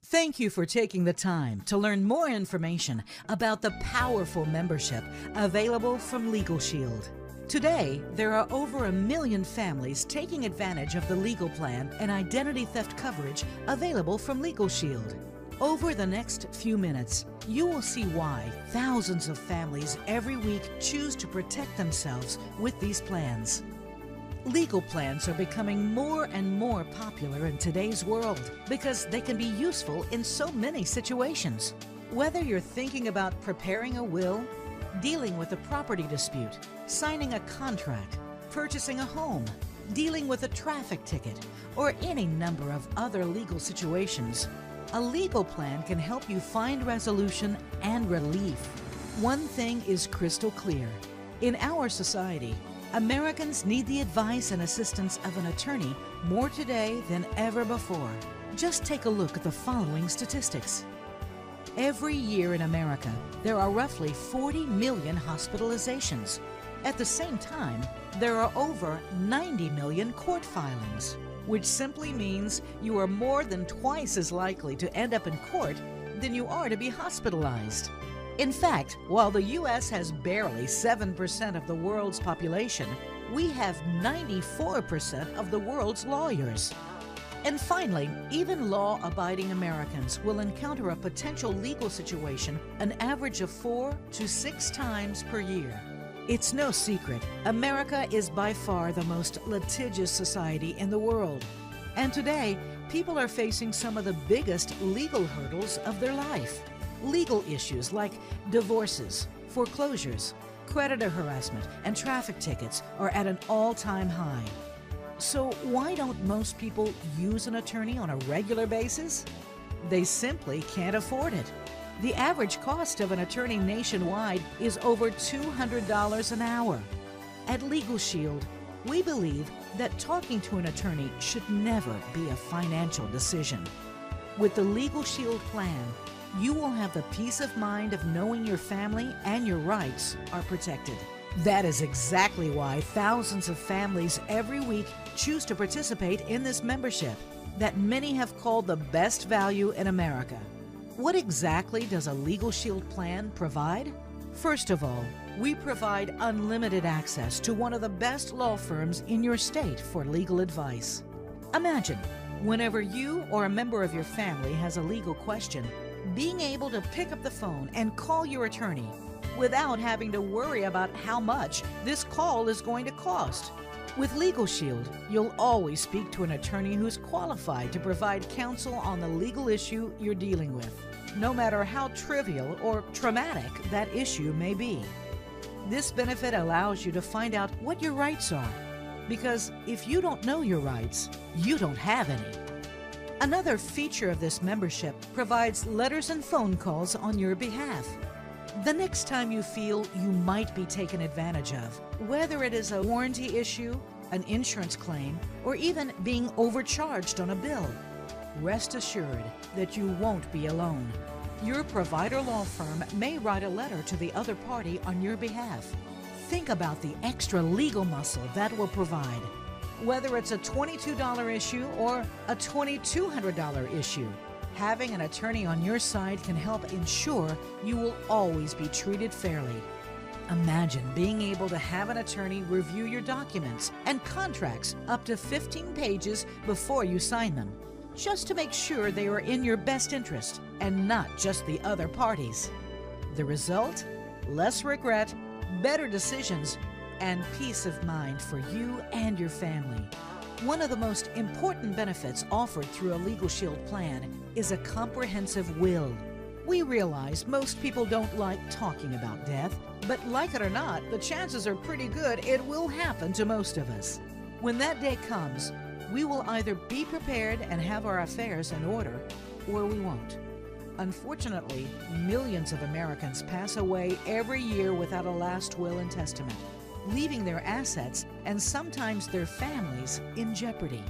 Thank you for taking the time to learn more information about the powerful membership available from Legal Shield. Today, there are over 1 million families taking advantage of the legal plan and identity theft coverage available from Legal Shield. Over the next few minutes, you will see why thousands of families every week choose to protect themselves with these plans. Legal plans are becoming more and more popular in today's world because they can be useful in so many situations. Whether you're thinking about preparing a will, dealing with a property dispute, signing a contract, purchasing a home, dealing with a traffic ticket, or any number of other legal situations, a legal plan can help you find resolution and relief. One thing is crystal clear. In our society, Americans need the advice and assistance of an attorney more today than ever before. Just take a look at the following statistics. Every year in America, there are roughly 40 million hospitalizations. At the same time, there are over 90 million court filings, which simply means you are more than twice as likely to end up in court than you are to be hospitalized. In fact, while the U.S. has barely 7% of the world's population, we have 94% of the world's lawyers. And finally, even law-abiding Americans will encounter a potential legal situation an average of 4 to 6 times per year. It's no secret, America is by far the most litigious society in the world. And today, people are facing some of the biggest legal hurdles of their life. Legal issues like divorces, foreclosures, creditor harassment, and traffic tickets are at an all-time high. So why don't most people use an attorney on a regular basis? They simply can't afford it. The average cost of an attorney nationwide is over $200 an hour. At Legal Shield, we believe that talking to an attorney should never be a financial decision. With the Legal Shield plan, you will have the peace of mind of knowing your family and your rights are protected. That is exactly why thousands of families every week choose to participate in this membership that many have called the best value in America. What exactly does a Legal Shield plan provide? First of all, we provide unlimited access to one of the best law firms in your state for legal advice. Imagine, whenever you or a member of your family has a legal question, being able to pick up the phone and call your attorney without having to worry about how much this call is going to cost. With Legal Shield, you'll always speak to an attorney who's qualified to provide counsel on the legal issue you're dealing with, no matter how trivial or traumatic that issue may be. This benefit allows you to find out what your rights are, because if you don't know your rights, you don't have any. Another feature of this membership provides letters and phone calls on your behalf. The next time you feel you might be taken advantage of, whether it is a warranty issue, an insurance claim, or even being overcharged on a bill, rest assured that you won't be alone. Your provider law firm may write a letter to the other party on your behalf. Think about the extra legal muscle that will provide. Whether it's a $22 issue or a $2,200 issue, having an attorney on your side can help ensure you will always be treated fairly. Imagine being able to have an attorney review your documents and contracts up to 15 pages before you sign them, just to make sure they are in your best interest and not just the other parties. The result? Less regret, better decisions, and peace of mind for you and your family. One of the most important benefits offered through a Legal Shield plan is a comprehensive will. We realize most people don't like talking about death, but like it or not, the chances are pretty good it will happen to most of us. When that day comes, we will either be prepared and have our affairs in order, or we won't. Unfortunately, millions of Americans pass away every year without a last will and testament, leaving their assets and sometimes their families in jeopardy.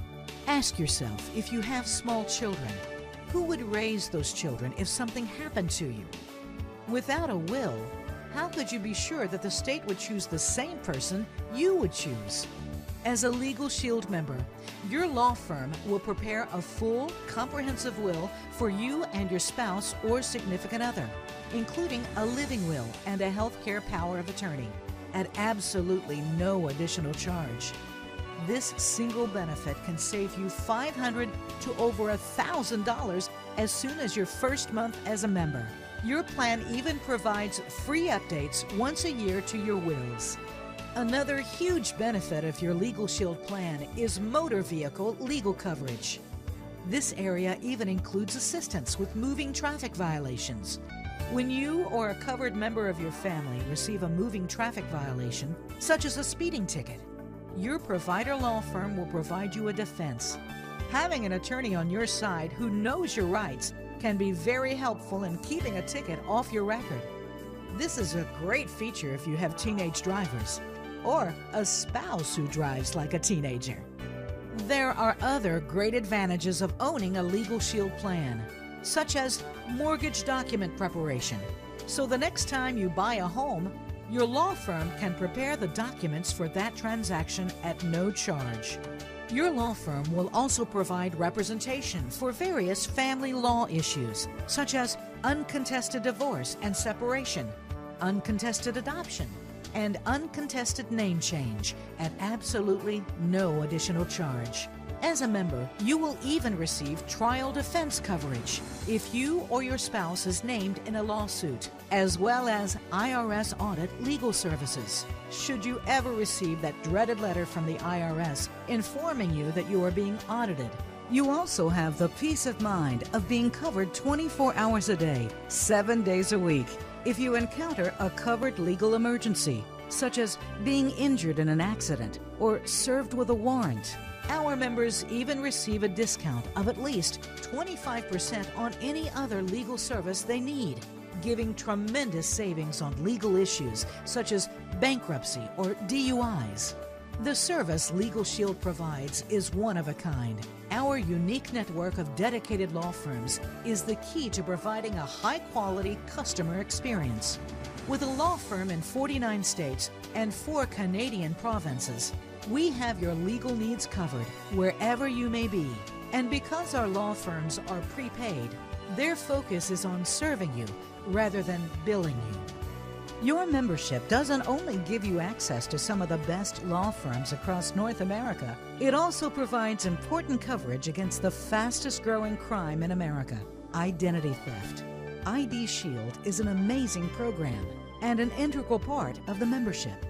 Ask yourself, if you have small children, who would raise those children if something happened to you? Without a will, how could you be sure that the state would choose the same person you would choose? As a Legal Shield member, your law firm will prepare a full, comprehensive will for you and your spouse or significant other, including a living will and a healthcare power of attorney, at absolutely no additional charge. This single benefit can save you $500 to over $1,000 as soon as your first month as a member. Your plan even provides free updates once a year to your wills. Another huge benefit of your Legal Shield plan is motor vehicle legal coverage. This area even includes assistance with moving traffic violations. When you or a covered member of your family receive a moving traffic violation, such as a speeding ticket, your provider law firm will provide you a defense. Having an attorney on your side who knows your rights can be very helpful in keeping a ticket off your record. This is a great feature if you have teenage drivers or a spouse who drives like a teenager. There are other great advantages of owning a Legal Shield plan, such as mortgage document preparation. So the next time you buy a home, your law firm can prepare the documents for that transaction at no charge. Your law firm will also provide representation for various family law issues, such as uncontested divorce and separation, uncontested adoption, and uncontested name change at absolutely no additional charge. As a member, you will even receive trial defense coverage if you or your spouse is named in a lawsuit, as well as IRS audit legal services, should you ever receive that dreaded letter from the IRS informing you that you are being audited. You also have the peace of mind of being covered 24 hours a day, 7 days a week, if you encounter a covered legal emergency, such as being injured in an accident or served with a warrant. Our members even receive a discount of at least 25% on any other legal service they need, giving tremendous savings on legal issues such as bankruptcy or DUIs. The service Legal Shield provides is one of a kind. Our unique network of dedicated law firms is the key to providing a high-quality customer experience. With a law firm in 49 states and 4 Canadian provinces, we have your legal needs covered wherever you may be. And because our law firms are prepaid, their focus is on serving you rather than billing you. Your membership doesn't only give you access to some of the best law firms across North America, it also provides important coverage against the fastest growing crime in America, identity theft. ID Shield is an amazing program and an integral part of the membership.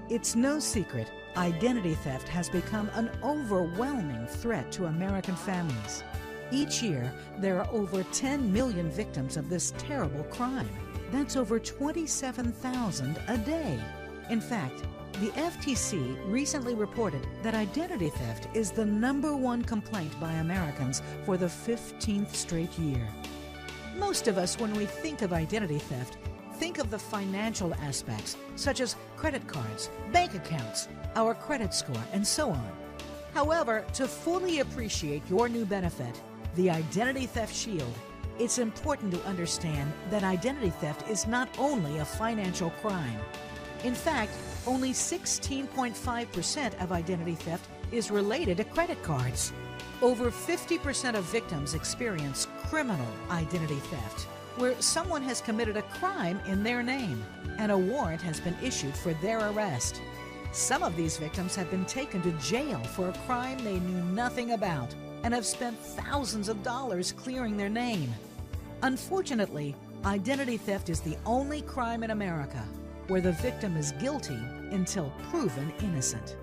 It's no secret identity theft has become an overwhelming threat to American families. Each year, there are over 10 million victims of this terrible crime. That's over 27,000 a day. In fact, the FTC recently reported that identity theft is the #1 complaint by Americans for the 15th straight year. Most of us, when we think of identity theft, think of the financial aspects, such as credit cards, bank accounts, our credit score, and so on. However, to fully appreciate your new benefit, the Identity Theft Shield, it's important to understand that identity theft is not only a financial crime. In fact, only 16.5% of identity theft is related to credit cards. Over 50% of victims experience criminal identity theft, where someone has committed a crime in their name and a warrant has been issued for their arrest. Some of these victims have been taken to jail for a crime they knew nothing about and have spent thousands of dollars clearing their name. Unfortunately, identity theft is the only crime in America where the victim is guilty until proven innocent.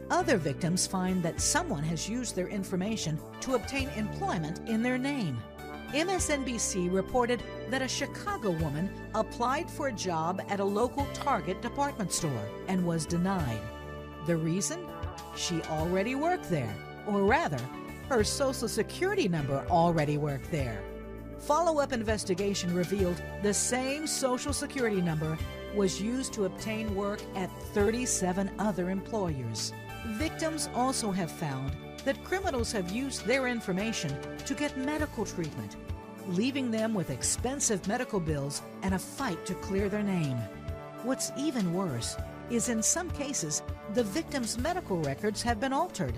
Other victims find that someone has used their information to obtain employment in their name. MSNBC reported that a Chicago woman applied for a job at a local Target department store and was denied. The reason? She already worked there, or rather, her Social Security number already worked there. Follow-up investigation revealed the same Social Security number was used to obtain work at 37 other employers. Victims also have found that criminals have used their information to get medical treatment, leaving them with expensive medical bills and a fight to clear their name. What's even worse is in some cases, the victim's medical records have been altered,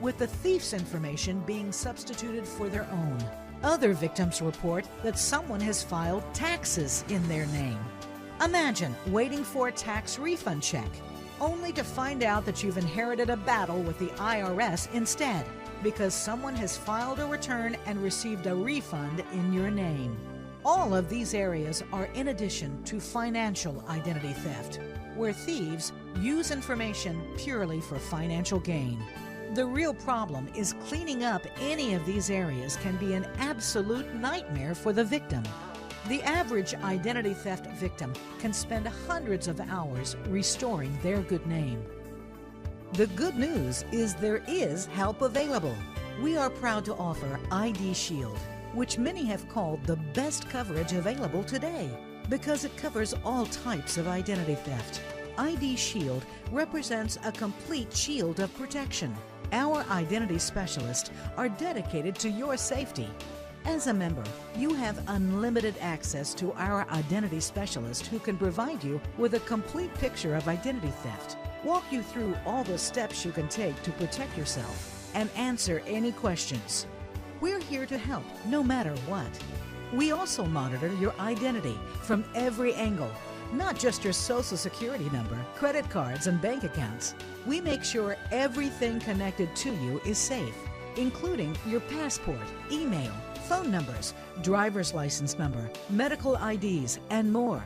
with the thief's information being substituted for their own. Other victims report that someone has filed taxes in their name. Imagine waiting for a tax refund check, only to find out that you've inherited a battle with the IRS instead, because someone has filed a return and received a refund in your name. All of these areas are in addition to financial identity theft, where thieves use information purely for financial gain. The real problem is cleaning up any of these areas can be an absolute nightmare for the victim. The average identity theft victim can spend hundreds of hours restoring their good name. The good news is there is help available. We are proud to offer ID Shield, which many have called the best coverage available today because it covers all types of identity theft. ID Shield represents a complete shield of protection. Our identity specialists are dedicated to your safety. As a member, you have unlimited access to our identity specialist who can provide you with a complete picture of identity theft, walk you through all the steps you can take to protect yourself, and answer any questions. We're here to help no matter what. We also monitor your identity from every angle, not just your social security number, credit cards, and bank accounts. We make sure everything connected to you is safe, including your passport, email, phone numbers, driver's license number, medical IDs, and more.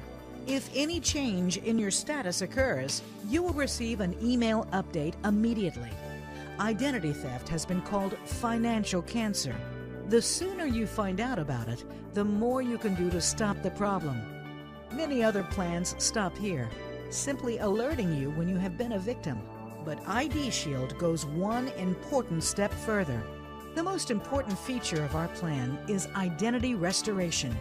If any change in your status occurs, you will receive an email update immediately. Identity theft has been called financial cancer. The sooner you find out about it, the more you can do to stop the problem. Many other plans stop here, simply alerting you when you have been a victim. But ID Shield goes one important step further. The most important feature of our plan is identity restoration.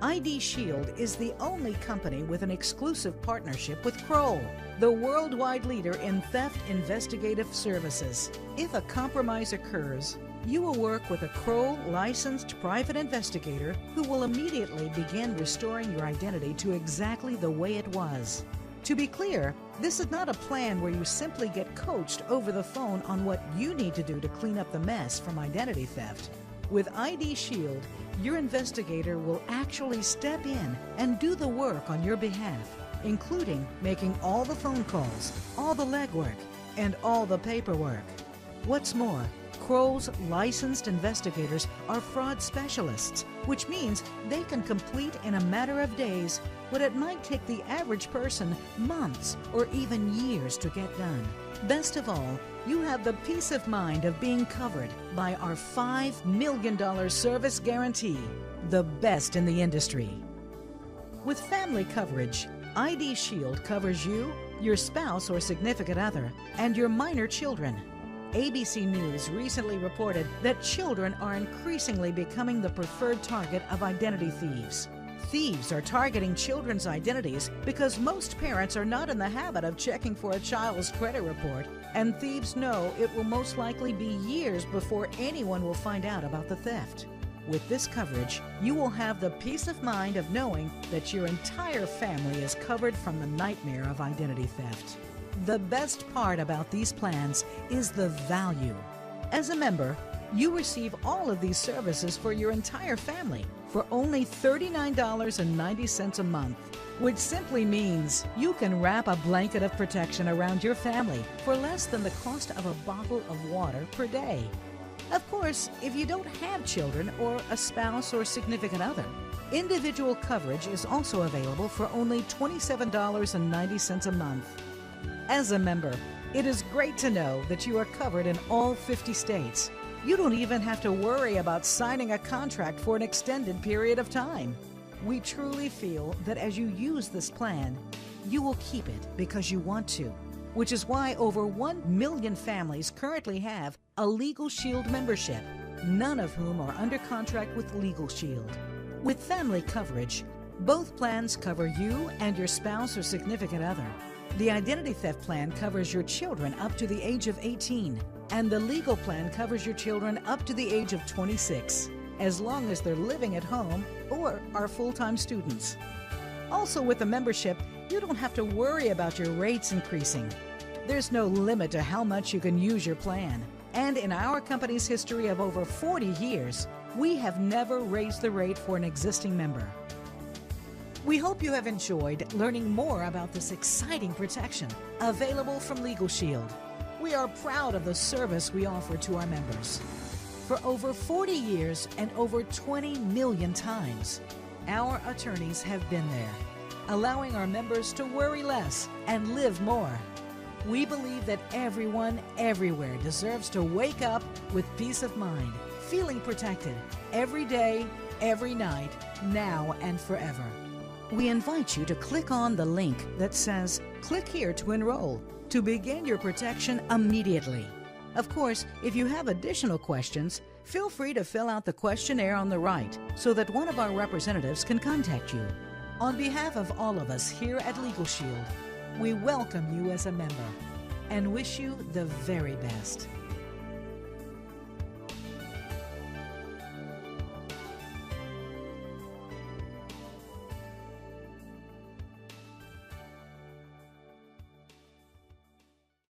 ID Shield is the only company with an exclusive partnership with Kroll, the worldwide leader in theft investigative services. If a compromise occurs, you will work with a Kroll licensed private investigator who will immediately begin restoring your identity to exactly the way it was. To be clear, this is not a plan where you simply get coached over the phone on what you need to do to clean up the mess from identity theft. With ID Shield, your investigator will actually step in and do the work on your behalf, including making all the phone calls, all the legwork, and all the paperwork. What's more, Kroll's licensed investigators are fraud specialists, which means they can complete in a matter of days what it might take the average person months or even years to get done. Best of all, you have the peace of mind of being covered by our $5 million service guarantee, the best in the industry. With family coverage, ID Shield covers you, your spouse or significant other, and your minor children. ABC News recently reported that children are increasingly becoming the preferred target of identity thieves. Thieves are targeting children's identities because most parents are not in the habit of checking for a child's credit report, and thieves know it will most likely be years before anyone will find out about the theft. With this coverage, you will have the peace of mind of knowing that your entire family is covered from the nightmare of identity theft. The best part about these plans is the value. As a member, you receive all of these services for your entire family for only $39.90 a month, which simply means you can wrap a blanket of protection around your family for less than the cost of a bottle of water per day. Of course, if you don't have children or a spouse or significant other, individual coverage is also available for only $27.90 a month. As a member, it is great to know that you are covered in all 50 states. You don't even have to worry about signing a contract for an extended period of time. We truly feel that as you use this plan, you will keep it because you want to, which is why over 1 million families currently have a Legal Shield membership, none of whom are under contract with Legal Shield. With family coverage, both plans cover you and your spouse or significant other. The identity theft plan covers your children up to the age of 18, and the legal plan covers your children up to the age of 26, as long as they're living at home or are full-time students. Also, with the membership, you don't have to worry about your rates increasing. There's no limit to how much you can use your plan. And in our company's history of over 40 years, we have never raised the rate for an existing member. We hope you have enjoyed learning more about this exciting protection available from Legal Shield. We are proud of the service we offer to our members. For over 40 years and over 20 million times, our attorneys have been there, allowing our members to worry less and live more. We believe that everyone, everywhere deserves to wake up with peace of mind, feeling protected every day, every night, now and forever. We invite you to click on the link that says, "Click here to enroll," to begin your protection immediately. Of course, if you have additional questions, feel free to fill out the questionnaire on the right so that one of our representatives can contact you. On behalf of all of us here at Legal Shield, we welcome you as a member and wish you the very best.